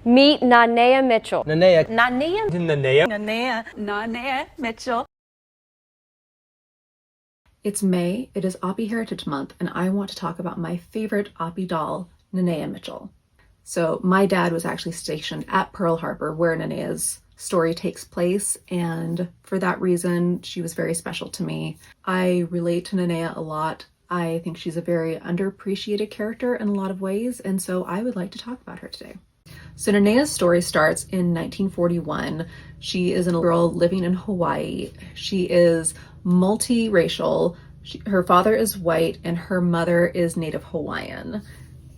Meet Nanea Mitchell. Nanea. Nanea. Nanea. Nanea Mitchell. It's May, it is Oppie Heritage Month, and I want to talk about my favorite Oppie doll, Nanea Mitchell. So my dad was actually stationed at Pearl Harbor where Nanea's story takes place, and for that reason, she was very special to me. I relate to Nanea a lot. I think she's a very underappreciated character in a lot of ways, and so I would like to talk about her today. So Nanea's story starts in 1941. She is a girl living in Hawaii. She is multiracial. Her father is white and her mother is Native Hawaiian.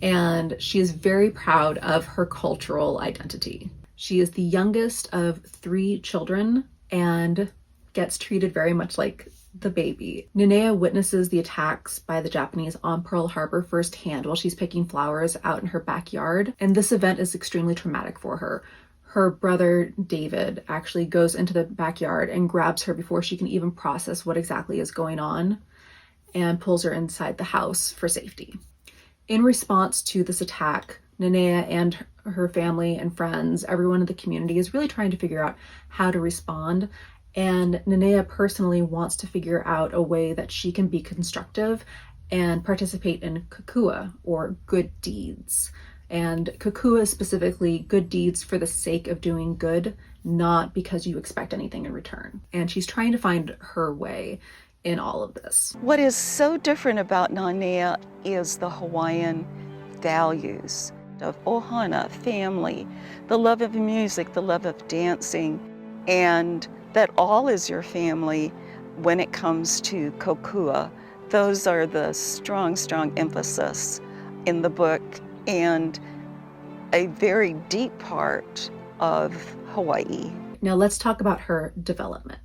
And she is very proud of her cultural identity. She is the youngest of 3 children and gets treated very much like the baby. Nanea witnesses the attacks by the Japanese on Pearl Harbor firsthand while she's picking flowers out in her backyard, and this event is extremely traumatic for her. Her brother David actually goes into the backyard and grabs her before she can even process what exactly is going on and pulls her inside the house for safety. In response to this attack, Nanea and her family and friends, everyone in the community, is really trying to figure out how to respond. And Nanea personally wants to figure out a way that she can be constructive and participate in kokua, or good deeds. And kokua is specifically good deeds for the sake of doing good, not because you expect anything in return. And she's trying to find her way in all of this. What is so different about Nanea is the Hawaiian values of ohana, family, the love of music, the love of dancing, and that all is your family when it comes to kokua. Those are the strong emphasis in the book and a very deep part of Hawaii. Now let's talk about her development.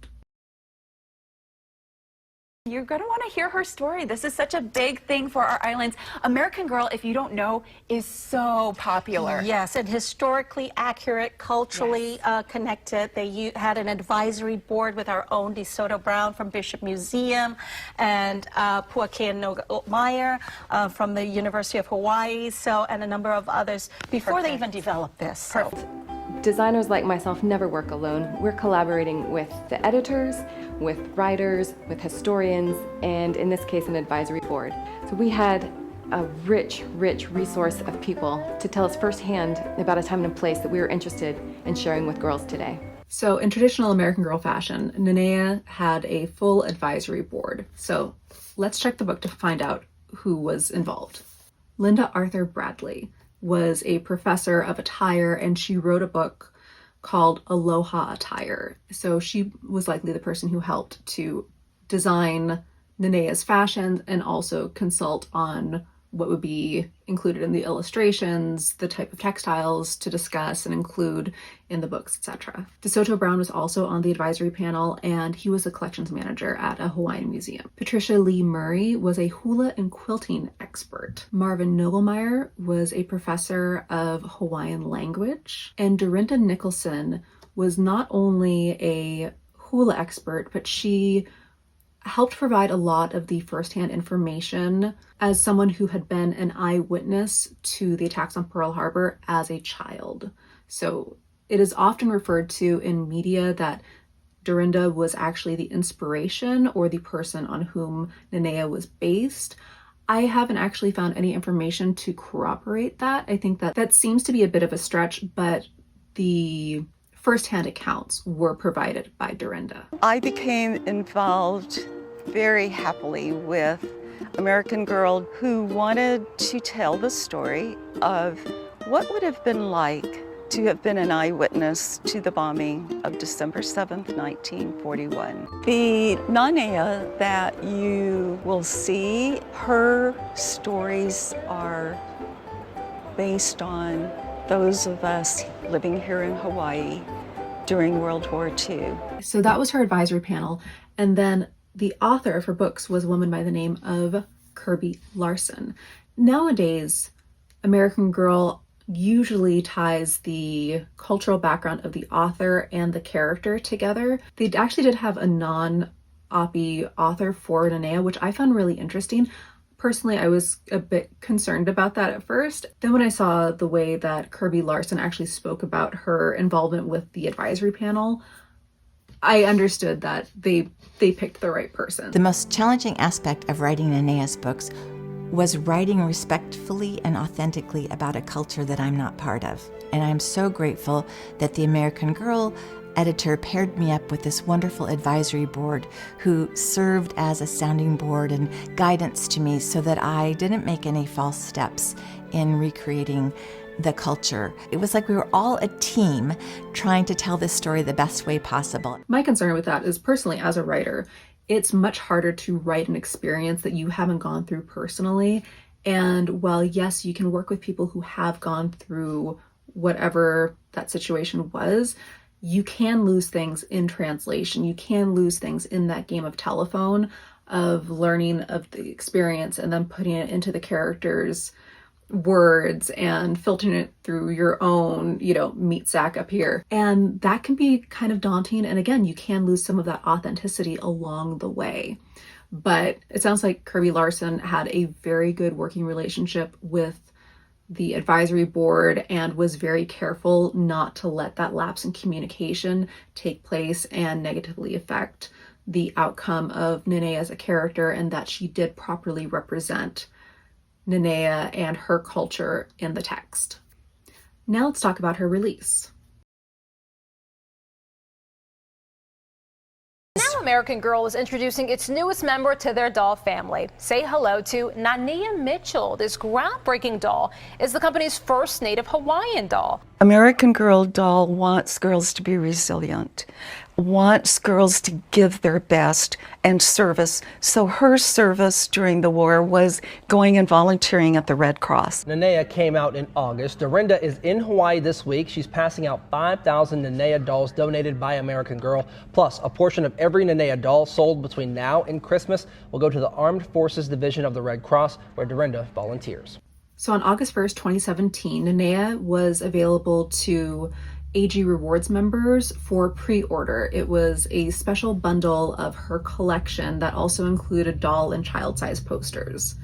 You're going to want to hear her story. This is such a big thing for our islands. American Girl, if you don't know, is so popular. Yes, and historically accurate, culturally connected. They had an advisory board with our own DeSoto Brown from Bishop Museum and Puakea Noga-Meyer from the University of Hawaii, and a number of others before they even developed this. Perfect. Designers like myself never work alone. We're collaborating with the editors, with writers, with historians, and in this case, an advisory board. So we had a rich resource of people to tell us firsthand about a time and a place that we were interested in sharing with girls today. So in traditional American Girl fashion, Nanea had a full advisory board. So let's check the book to find out who was involved. Linda Arthur Bradley was a professor of attire, and she wrote a book called Aloha Attire. So she was likely the person who helped to design Nanea's fashions and also consult on what would be included in the illustrations, the type of textiles to discuss and include in the books, etc. DeSoto Brown was also on the advisory panel, and he was a collections manager at a Hawaiian museum. Patricia Lee Murray was a hula and quilting expert. Marvin Nogelmeyer was a professor of Hawaiian language. And Dorinda Nicholson was not only a hula expert, but she helped provide a lot of the firsthand information as someone who had been an eyewitness to the attacks on Pearl Harbor as a child. So it is often referred to in media that Dorinda was actually the inspiration or the person on whom Nanea was based. I haven't actually found any information to corroborate that. I think that seems to be a bit of a stretch, but the firsthand accounts were provided by Dorinda. I became involved very happily with American Girl, who wanted to tell the story of what would have been like to have been an eyewitness to the bombing of December 7th, 1941. The Nanea that you will see, her stories are based on those of us living here in Hawaii during World War II. So that was her advisory panel. And then the author of her books was a woman by the name of Kirby Larson. Nowadays, American Girl usually ties the cultural background of the author and the character together. They actually did have a non-Oppie author for Nanea, which I found really interesting. Personally, I was a bit concerned about that at first. Then when I saw the way that Kirby Larson actually spoke about her involvement with the advisory panel, I understood that they picked the right person. The most challenging aspect of writing Nanea's books was writing respectfully and authentically about a culture that I'm not part of. And I'm so grateful that the American Girl editor paired me up with this wonderful advisory board who served as a sounding board and guidance to me so that I didn't make any false steps in recreating the culture. It was like we were all a team trying to tell this story the best way possible. My concern with that is, personally, as a writer, it's much harder to write an experience that you haven't gone through personally. And while, yes, you can work with people who have gone through whatever that situation was, you can lose things in translation. You can lose things in that game of telephone of learning of the experience and then putting it into the characters' words and filtering it through your own, meat sack up here. And that can be kind of daunting. And again, you can lose some of that authenticity along the way. But it sounds like Kirby Larson had a very good working relationship with the advisory board and was very careful not to let that lapse in communication take place and negatively affect the outcome of Nanea as a character, and that she did properly represent Nanea and her culture in the text. Now let's talk about her release. Now American Girl is introducing its newest member to their doll family. Say hello to Nanea Mitchell. This groundbreaking doll is the company's first native Hawaiian doll. American Girl doll wants girls to be resilient, wants girls to give their best and service. So her service during the war was going and volunteering at the Red Cross. Nanea came out in August. Dorinda is in Hawaii this week. She's passing out 5,000 Nanea dolls donated by American Girl. Plus, a portion of every Nanea doll sold between now and Christmas will go to the Armed Forces Division of the Red Cross, where Dorinda volunteers. So on August 1st, 2017, Nanea was available to AG Rewards members for pre-order. It was a special bundle of her collection that also included doll and child-size posters.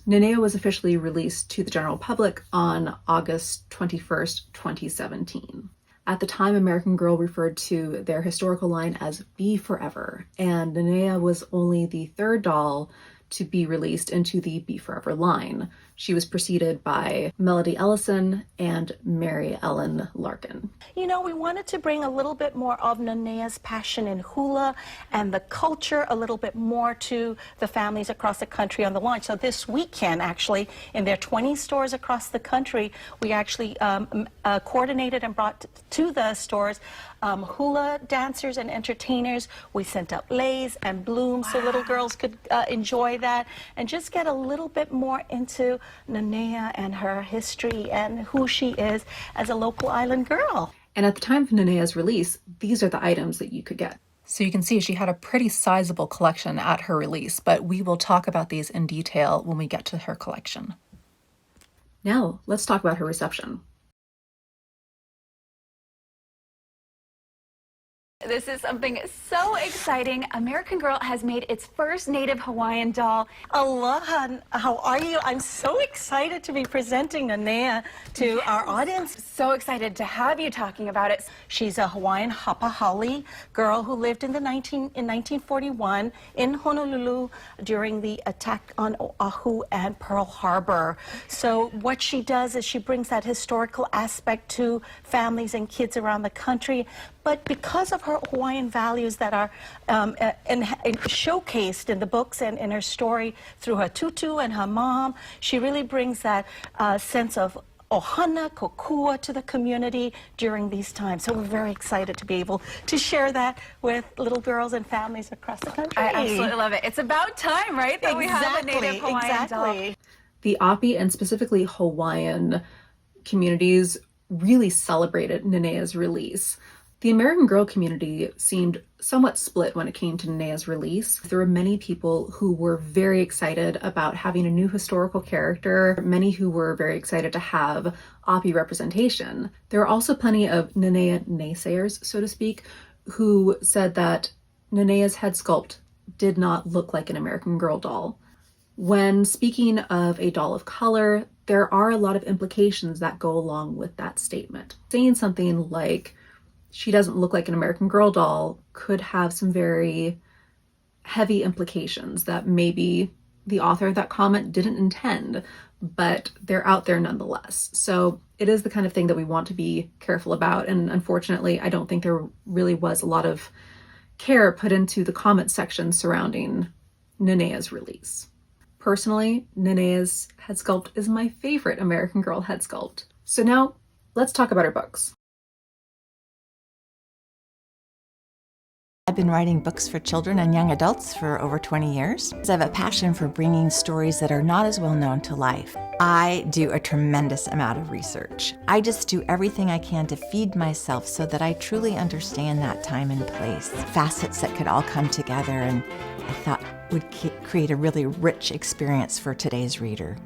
Nanea was officially released to the general public on August 21st, 2017. At the time, American Girl referred to their historical line as Be Forever, and Nanea was only the third doll to be released into the Be Forever line. She was preceded by Melody Ellison and Mary Ellen Larkin. We wanted to bring a little bit more of Nanea's passion in hula and the culture a little bit more to the families across the country on the launch. So this weekend, actually, in their 20 stores across the country, we actually coordinated and brought to the stores hula dancers and entertainers. We sent up leis and blooms so little girls could enjoy that and just get a little bit more into Nanea and her history and who she is as a local island girl. And at the time of Nanea's release, these are the items that you could get. So you can see she had a pretty sizable collection at her release, but we will talk about these in detail when we get to her collection. Now, let's talk about her reception. This is something so exciting. American Girl has made its first native Hawaiian doll. Aloha, how are you? I'm so excited to be presenting Nanea to our audience. So excited to have you talking about it. She's a Hawaiian Hapahali girl who lived in 1941 in Honolulu during the attack on Oahu and Pearl Harbor. So what she does is she brings that historical aspect to families and kids around the country. But because of her Hawaiian values that are showcased in the books and in her story through her tutu and her mom, she really brings that sense of ohana, kokua to the community during these times. So we're very excited to be able to share that with little girls and families across the country. I absolutely love it. It's about time, right, that we have a native Hawaiian doll. The Api and specifically Hawaiian communities really celebrated Nanea's release. The American Girl community seemed somewhat split when it came to Nanea's release. There were many people who were very excited about having a new historical character, many who were very excited to have Api representation. There were also plenty of Nanea naysayers, so to speak, who said that Nanea's head sculpt did not look like an American Girl doll. When speaking of a doll of color, there are a lot of implications that go along with that statement. Saying something like, she doesn't look like an American Girl doll could have some very heavy implications that maybe the author of that comment didn't intend, but they're out there nonetheless. So it is the kind of thing that we want to be careful about. And unfortunately, I don't think there really was a lot of care put into the comment section surrounding Nanea's release. Personally, Nanea's head sculpt is my favorite American Girl head sculpt. So now let's talk about her books. I've been writing books for children and young adults for over 20 years. I have a passion for bringing stories that are not as well known to life. I do a tremendous amount of research. I just do everything I can to feed myself so that I truly understand that time and place. Facets that could all come together and I thought would create a really rich experience for today's reader.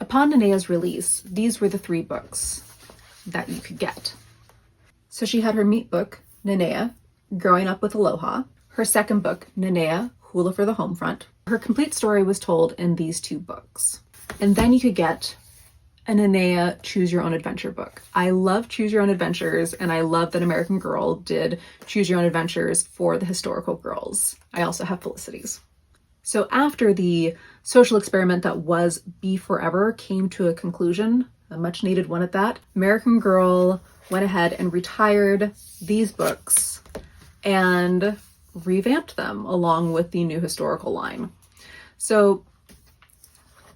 Upon Nanea's release, these were the 3 books that you could get. So she had her meat book, Nanea, Growing Up with Aloha. Her second book, Nanea, Hula for the Homefront. Her complete story was told in these 2 books. And then you could get a Nanea Choose Your Own Adventure book. I love Choose Your Own Adventures, and I love that American Girl did Choose Your Own Adventures for the historical girls. I also have Felicity's. So after the social experiment that was Be Forever came to a conclusion, a much needed one at that, American Girl went ahead and retired these books and revamped them along with the new historical line. So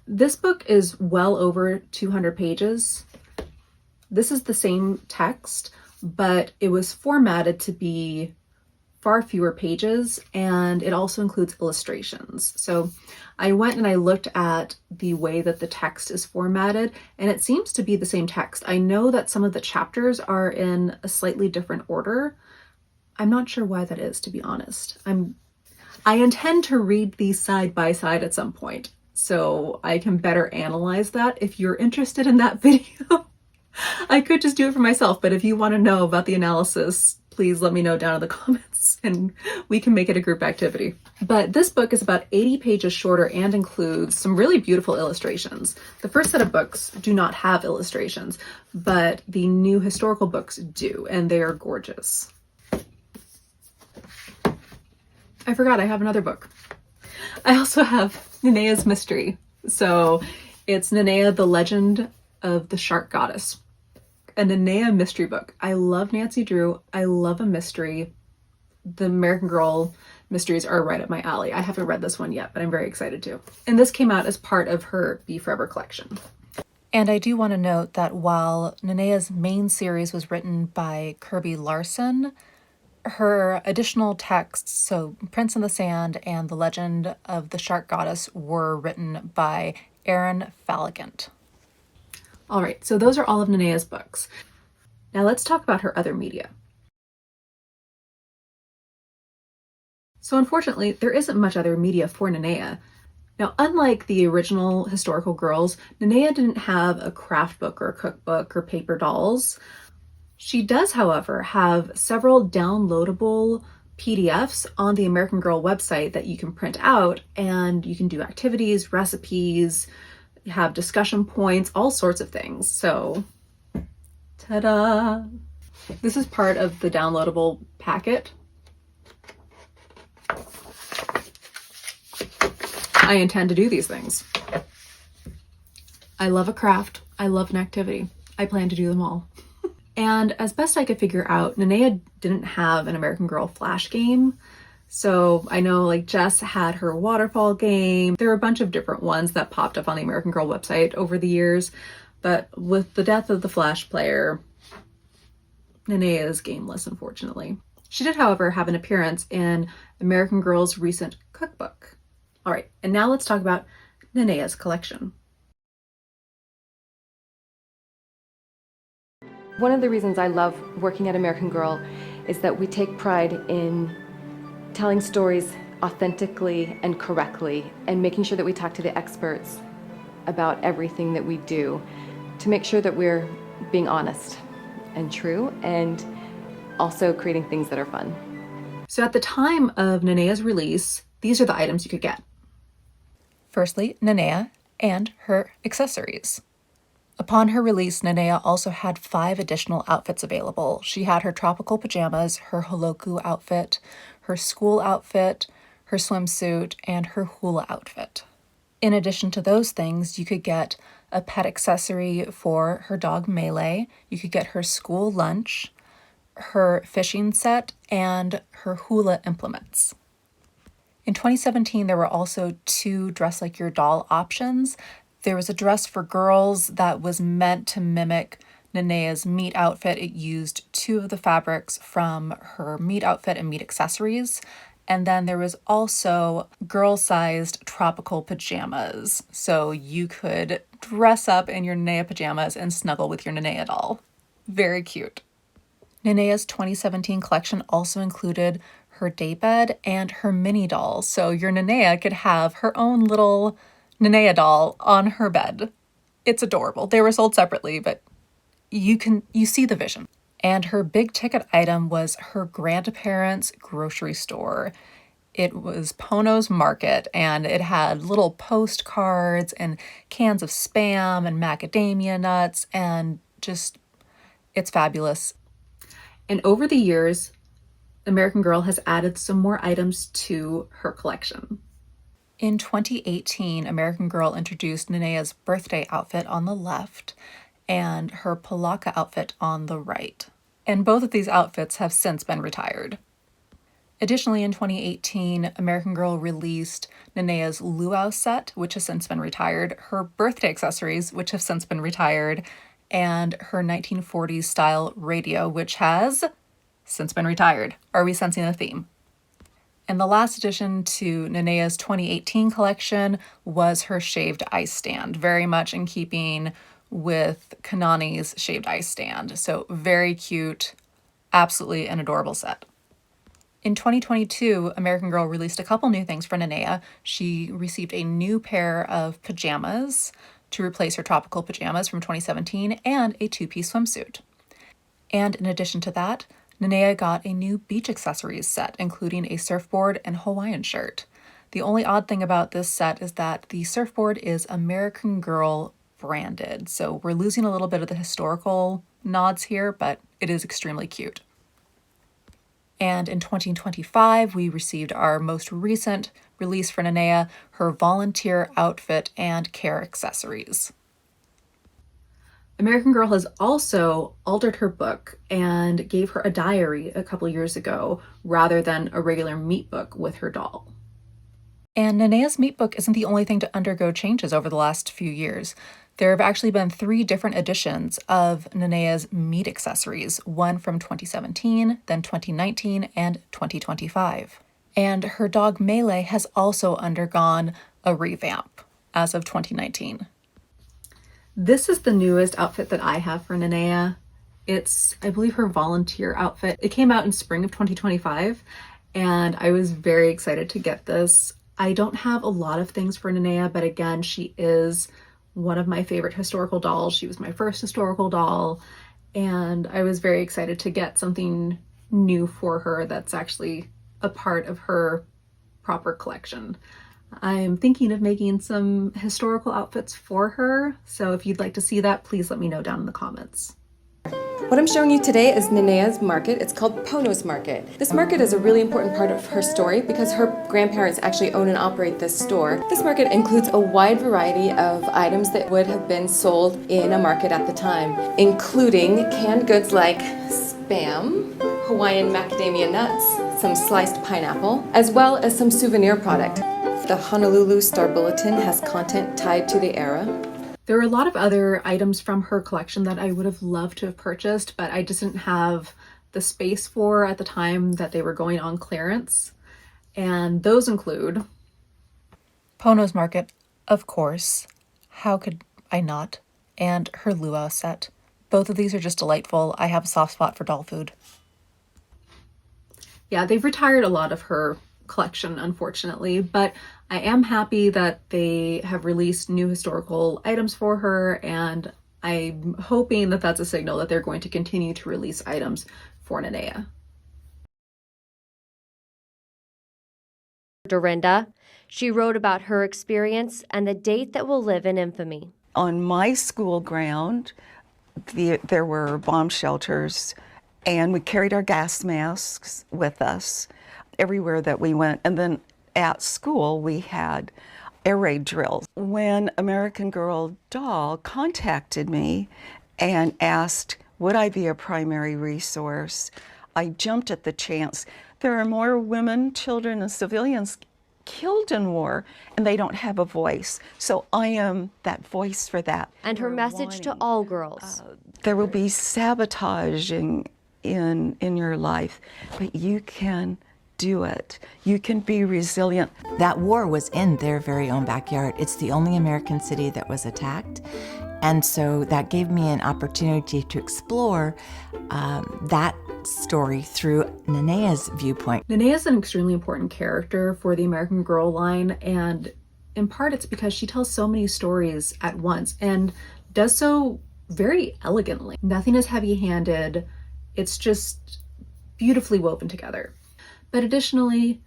this book is well over 200 pages. This is the same text, but it was formatted to be far fewer pages, and it also includes illustrations. So I went and I looked at the way that the text is formatted, and it seems to be the same text. I know that some of the chapters are in a slightly different order. I'm not sure why that is, to be honest. I intend to read these side by side at some point, so I can better analyze that. If you're interested in that video, I could just do it for myself, but if you want to know about the analysis, please let me know down in the comments and we can make it a group activity. But this book is about 80 pages shorter and includes some really beautiful illustrations. The first set of books do not have illustrations, but the new historical books do, and they are gorgeous. I forgot I have another book. I also have Nanea's Mystery. So it's Nanea, the Legend of the Shark Goddess. A Nanea mystery book. I love Nancy Drew. I love a mystery. The American Girl mysteries are right up my alley. I haven't read this one yet, but I'm very excited to. And this came out as part of her Be Forever collection. And I do want to note that while Nanea's main series was written by Kirby Larson, her additional texts, so Prince in the Sand and The Legend of the Shark Goddess, were written by Aaron Falligant. All right, so those are all of Nanea's books. Now let's talk about her other media. So unfortunately, there isn't much other media for Nanea. Now, unlike the original historical girls, Nanea didn't have a craft book or a cookbook or paper dolls. She does, however, have several downloadable PDFs on the American Girl website that you can print out, and you can do activities, recipes, have discussion points, all sorts of things. So, ta-da! This is part of the downloadable packet. I intend to do these things. I love a craft. I love an activity. I plan to do them all. And as best I could figure out, Nanea didn't have an American Girl Flash game. So I know like Jess had her waterfall game. There were a bunch of different ones that popped up on the American Girl website over the years. But with the death of the Flash player, Nanea is gameless, unfortunately. She did, however, have an appearance in American Girl's recent cookbook. All right, and now let's talk about Nanea's collection. One of the reasons I love working at American Girl is that we take pride in telling stories authentically and correctly and making sure that we talk to the experts about everything that we do to make sure that we're being honest and true and also creating things that are fun. So at the time of Nanea's release, these are the items you could get. Firstly, Nanea and her accessories. Upon her release, Nanea also had 5 additional outfits available. She had her tropical pajamas, her holoku outfit, her school outfit, her swimsuit, and her hula outfit. In addition to those things, you could get a pet accessory for her dog Melee, you could get her school lunch, her fishing set, and her hula implements. In 2017, there were also 2 dress like your doll options. There was a dress for girls that was meant to mimic Nanea's meat outfit. It used 2 of the fabrics from her meat outfit and meat accessories. And then there was also girl-sized tropical pajamas. So you could dress up in your Nanea pajamas and snuggle with your Nanea doll. Very cute. Nanea's 2017 collection also included her daybed and her mini doll. So your Nanea could have her own little Nanea doll on her bed. It's adorable. They were sold separately, but you see the vision. And her big ticket item was her grandparents' grocery store. It was Pono's Market, and it had little postcards and cans of Spam and macadamia nuts, and just, it's fabulous. And over the years, American Girl has added some more items to her collection. In 2018, American Girl introduced Nanea's birthday outfit on the left and her palaka outfit on the right. And both of these outfits have since been retired. Additionally, in 2018, American Girl released Nanea's luau set, which has since been retired, her birthday accessories, which have since been retired, and her 1940s style radio, which has since been retired. Are we sensing a theme? And the last addition to Nanea's 2018 collection was her shaved ice stand, very much in keeping with Kanani's shaved ice stand. So very cute, absolutely an adorable set. In 2022, American Girl released a couple new things for Nanea. She received a new pair of pajamas to replace her tropical pajamas from 2017 and a 2-piece swimsuit. And in addition to that, Nanea got a new beach accessories set, including a surfboard and Hawaiian shirt. The only odd thing about this set is that the surfboard is American Girl branded, so we're losing a little bit of the historical nods here, but it is extremely cute. And in 2025, we received our most recent release for Nanea, her volunteer outfit and care accessories. American Girl has also altered her book and gave her a diary a couple years ago rather than a regular meat book with her doll. And Nanea's meat book isn't the only thing to undergo changes over the last few years. There have actually been 3 different editions of Nanea's meat accessories, one from 2017, then 2019, and 2025. And her dog Melee has also undergone a revamp as of 2019. This is the newest outfit that I have for Nanea. It's, I believe, her volunteer outfit. It came out in spring of 2025, and I was very excited to get this. I don't have a lot of things for Nanea, but again, she is one of my favorite historical dolls. She was my first historical doll, and I was very excited to get something new for her that's actually a part of her proper collection. I'm thinking of making some historical outfits for her, so if you'd like to see that, please let me know down in the comments. What I'm showing you today is Nanea's market. It's called Pono's Market. This market is a really important part of her story because her grandparents actually own and operate this store. This market includes a wide variety of items that would have been sold in a market at the time, including canned goods like Spam, Hawaiian macadamia nuts, some sliced pineapple, as well as some souvenir product. The Honolulu Star Bulletin has content tied to the era. There are a lot of other items from her collection that I would have loved to have purchased, but I just didn't have the space for at the time that they were going on clearance. And those include Pono's Market, of course. How could I not? And her luau set. Both of these are just delightful. I have a soft spot for doll food. Yeah, they've retired a lot of her collection, unfortunately, but I am happy that they have released new historical items for her, and I'm hoping that that's a signal that they're going to continue to release items for Nanea. Dorinda. She wrote about her experience and the date that will live in infamy. On my school ground, there were bomb shelters, and we carried our gas masks with us everywhere that we went. And then at school, we had air raid drills. When American Girl doll contacted me and asked, would I be a primary resource, I jumped at the chance. There are more women, children, and civilians killed in war, and they don't have a voice. So I am that voice for that. And her message to all girls. There will be sabotaging in your life, but you can do it. You can be resilient. That war was in their very own backyard. It's the only American city that was attacked. And so that gave me an opportunity to explore that story through Nanea's viewpoint. Nanea is an extremely important character for the American Girl line, and in part it's because she tells so many stories at once and does so very elegantly. Nothing is heavy-handed. It's just beautifully woven together. But additionally,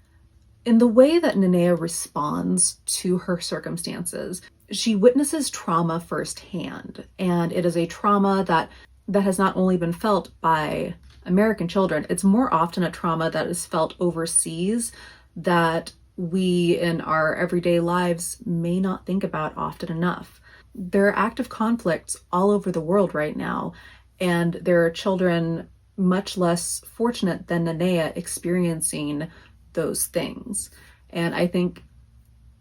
in the way that Nanea responds to her circumstances, she witnesses trauma firsthand, and it is a trauma that has not only been felt by American children, it's more often a trauma that is felt overseas that we in our everyday lives may not think about often enough. There are active conflicts all over the world right now, and there are children much less fortunate than Nanea experiencing those things. And I think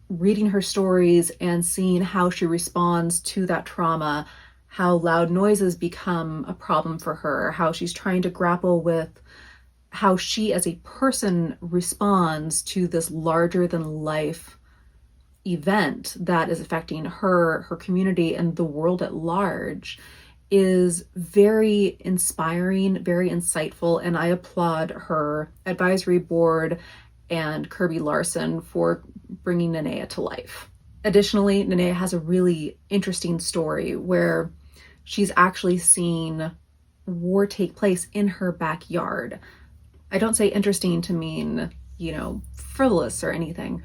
reading her stories and seeing how she responds to that trauma, how loud noises become a problem for her, how she's trying to grapple with how she as a person responds to this larger than life event that is affecting her community, and the world at large, is very inspiring, very insightful, and I applaud her advisory board and Kirby Larson for bringing Nanea to life. Additionally, Nanea has a really interesting story where she's actually seen war take place in her backyard. I don't say interesting to mean, frivolous or anything.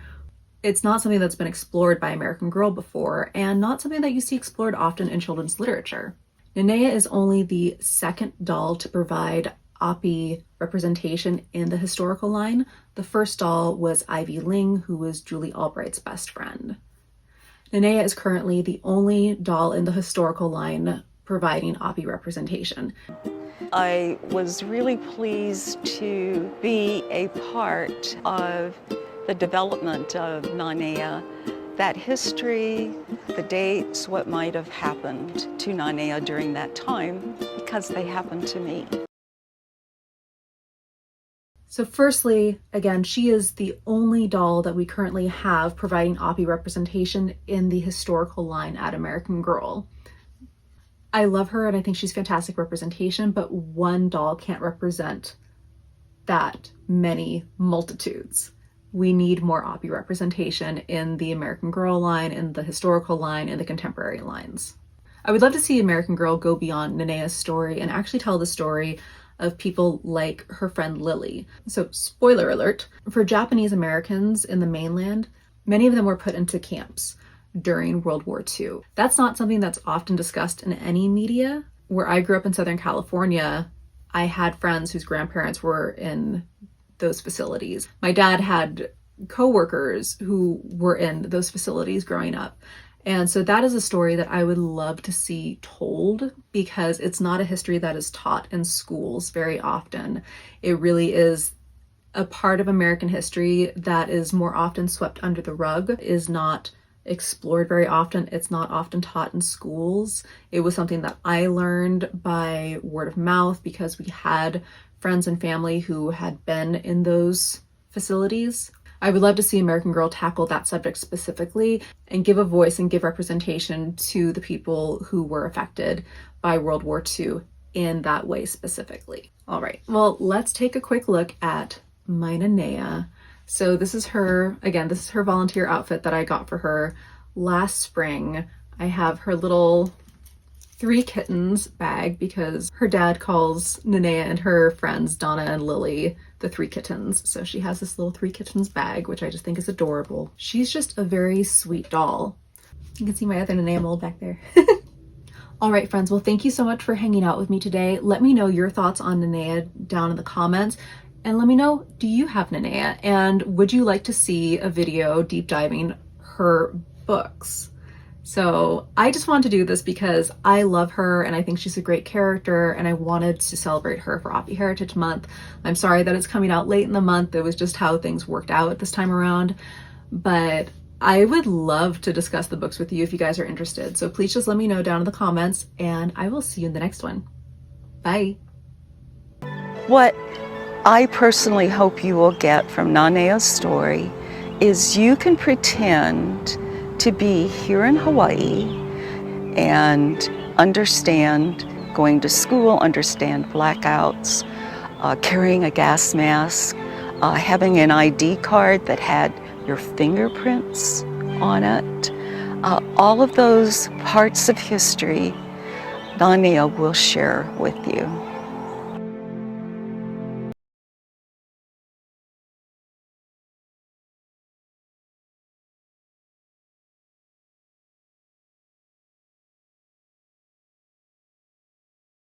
It's not something that's been explored by American Girl before, and not something that you see explored often in children's literature. Nanea is only the second doll to provide Oppie representation in the historical line. The first doll was Ivy Ling, who was Julie Albright's best friend. Nanea is currently the only doll in the historical line providing Oppie representation. I was really pleased to be a part of the development of Nanea, that history, the dates, what might have happened to Nanea during that time, because they happened to me. So firstly, again, she is the only doll that we currently have providing Oppie representation in the historical line at American Girl. I love her and I think she's fantastic representation, but one doll can't represent that many multitudes. We need more Oppie representation in the American Girl line, in the historical line, in the contemporary lines. I would love to see American Girl go beyond Nanea's story and actually tell the story of people like her friend Lily. So, spoiler alert, for Japanese Americans in the mainland, many of them were put into camps during World War II. That's not something that's often discussed in any media. Where I grew up in Southern California, I had friends whose grandparents were in those facilities. My dad had coworkers who were in those facilities growing up. And so that is a story that I would love to see told, because it's not a history that is taught in schools very often. It really is a part of American history that is more often swept under the rug, is not explored very often. It's not often taught in schools. It was something that I learned by word of mouth because we had friends and family who had been in those facilities. I would love to see American Girl tackle that subject specifically and give a voice and give representation to the people who were affected by World War II in that way specifically. All right, well, let's take a quick look at my Nanea. So this is her, again, this is her volunteer outfit that I got for her last spring. I have her little Three Kittens bag because her dad calls Nanea and her friends Donna and Lily the Three Kittens. So she has this little Three Kittens bag, which I just think is adorable. She's just a very sweet doll. You can see my other Nanea mold back there. All right, friends. Well, thank you so much for hanging out with me today. Let me know your thoughts on Nanea down in the comments. And let me know, do you have Nanea? And would you like to see a video deep diving her books? So I just wanted to do this because I love her and I think she's a great character, and I wanted to celebrate her for Oppie Heritage Month. I'm sorry that it's coming out late in the month. It was just how things worked out this time around. But I would love to discuss the books with you if you guys are interested. So please just let me know down in the comments, and I will see you in the next one. Bye. What I personally hope you will get from Nanea's story is you can pretend to be here in Hawaii and understand going to school, understand blackouts, carrying a gas mask, having an ID card that had your fingerprints on it. All of those parts of history Nanea will share with you.